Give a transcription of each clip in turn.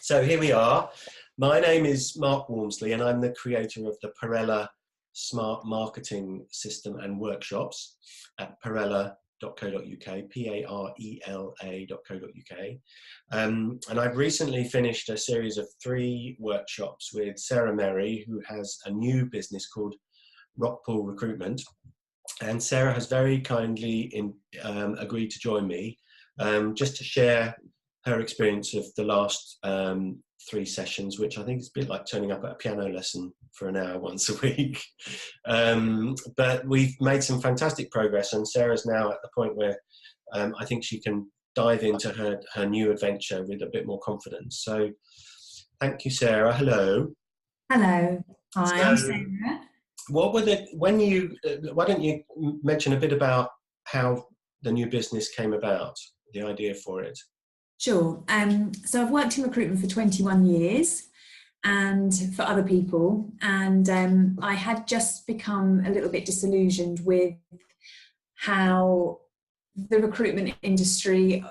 So here we are. My name is Mark Walmsley and I'm the creator of the PARELA Smart Marketing System and Workshops at parela.co.uk, Parela.co.uk. And I've recently finished a series of 3 workshops with Sarah Merry, who has a new business called Rockpool Recruitment. And Sarah has very kindly agreed to join me just to share her experience of the last 3 sessions, which I think is a bit like turning up at a piano lesson for an hour once a week. But we've made some fantastic progress, and Sarah's now at the point where I think she can dive into her new adventure with a bit more confidence. So thank you, Sarah. Hello. Hello. Hi, I'm Sarah. Why don't you mention a bit about how the new business came about, the idea for it? Sure. So I've worked in recruitment for 21 years and for other people, and I had just become a little bit disillusioned with how the recruitment industry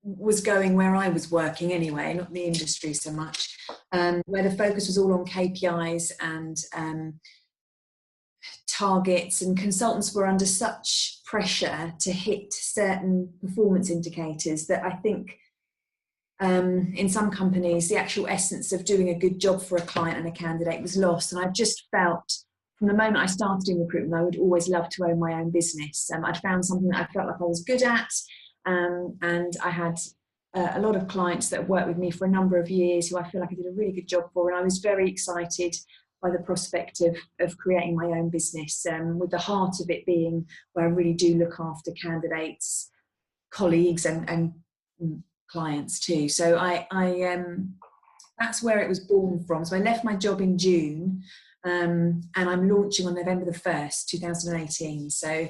was going where I was working anyway, not the industry so much, where the focus was all on KPIs and targets, and consultants were under such pressure to hit certain performance indicators that I think in some companies the actual essence of doing a good job for a client and a candidate was lost. And I just felt from the moment I started in recruitment I would always love to own my own business. I'd found something that I felt like I was good at, and I had a lot of clients that worked with me for a number of years who I feel like I did a really good job for, and I was very excited by the prospect of creating my own business, with the heart of it being where I really do look after candidates, colleagues and clients too. So I that's where it was born from. So I left my job in June, and I'm launching on November the 1st, 2018. So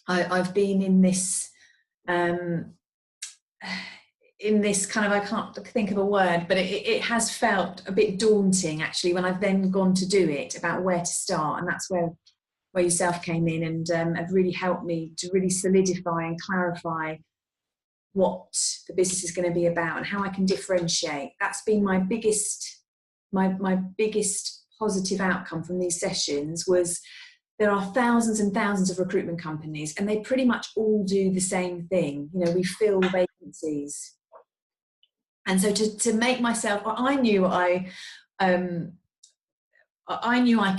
I've been in this kind of, I can't think of a word, but it has felt a bit daunting actually when I've then gone to do it, about where to start. And that's where yourself came in and have really helped me to really solidify and clarify what the business is going to be about and how I can differentiate. That's been my biggest positive outcome from these sessions. Was there are thousands and thousands of recruitment companies and they pretty much all do the same thing. You know, we fill vacancies. And so to make myself, I knew I could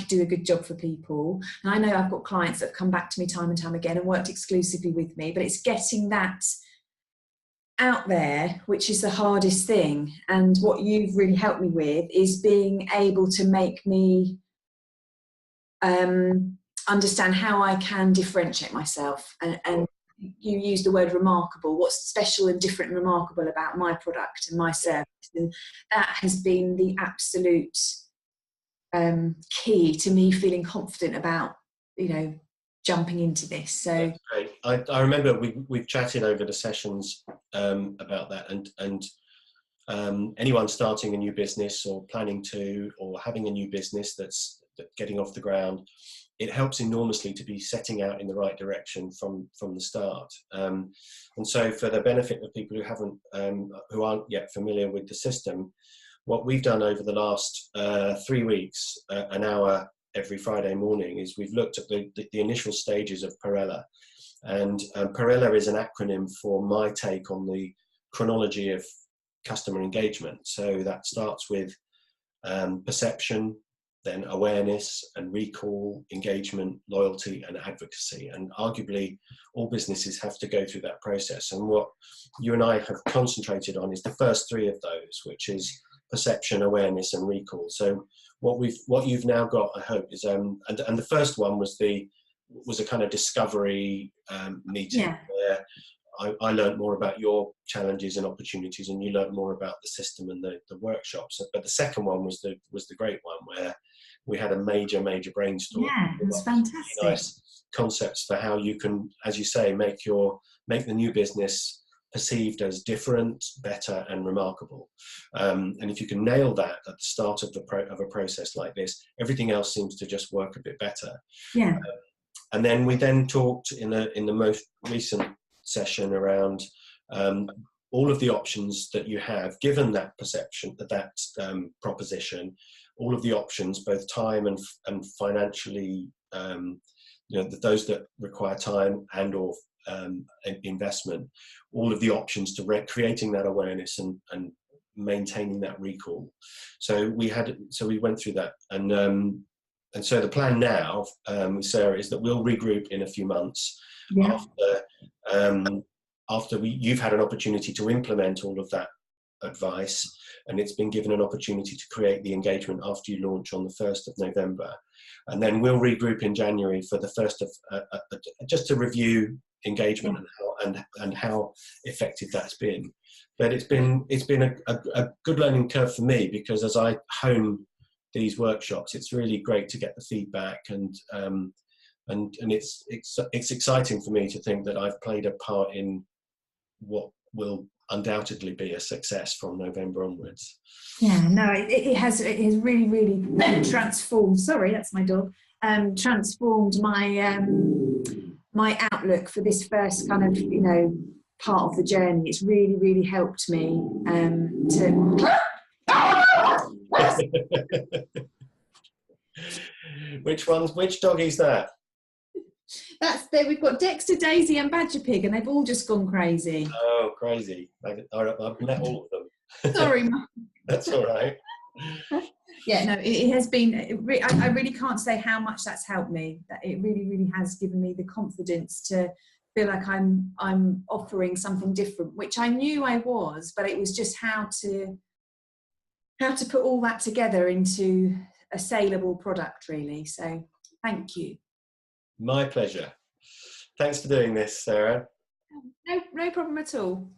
do a good job for people. And I know I've got clients that have come back to me time and time again and worked exclusively with me, but it's getting that out there, which is the hardest thing. And what you've really helped me with is being able to make me understand how I can differentiate myself. And you used the word remarkable. What's special and different and remarkable about my product and my service? And that has been the absolute key to me feeling confident about, jumping into this. So I remember we've chatted over the sessions about that, and anyone starting a new business or planning to, or having a new business that's getting off the ground, it helps enormously to be setting out in the right direction from the start. And so for the benefit of people who aren't yet familiar with the system, what we've done over the last 3 weeks, an hour every Friday morning, is we've looked at the initial stages of PARELA. And PARELA is an acronym for my take on the chronology of customer engagement. So that starts with perception, then awareness and recall, engagement, loyalty and advocacy. And arguably all businesses have to go through that process. And what you and I have concentrated on is the first 3 of those, which is perception, awareness and recall. So what you've now got, I hope, is and the first one was a kind of discovery meeting, yeah, where I learned more about your challenges and opportunities, and you learned more about the system and the workshops. But the second one was the great one, where we had a major brainstorm. Yeah, it was fantastic. Really nice concepts for how you can, as you say, make the new business perceived as different, better, and remarkable. And if you can nail that at the start of a process like this, everything else seems to just work a bit better. Yeah. And then we talked in the most recent session around all of the options that you have, given that perception, that proposition, all of the options, both time and financially, those that require time and or investment, all of the options to creating that awareness and maintaining that recall. So we went through that, and so the plan now, Sarah, is that we'll regroup in a few months after you've had an opportunity to implement all of that advice, and it's been given an opportunity to create the engagement after you launch on the 1st of November. And then we'll regroup in January for the 1st of, just to review engagement and how effective that's been. But it's been a good learning curve for me, because as I hone these workshops, it's really great to get the feedback, and it's exciting for me to think that I've played a part in what will undoubtedly be a success from November onwards. Yeah, no, it has really, really transformed. Sorry, that's my dog. Transformed my my outlook for this first kind of part of the journey. It's really, really helped me to. Which dog is that? We've got Dexter, Daisy and Badger Pig, and they've all just gone crazy. Oh, crazy. I've met all of them. Sorry, Mum. That's all right. Yeah, no, it has been, I really can't say how much that's helped me. That it really, really has given me the confidence to feel like I'm offering something different, which I knew I was, but it was just how to put all that together into a saleable product, really. So thank you. My pleasure. Thanks for doing this, Sarah. No problem at all.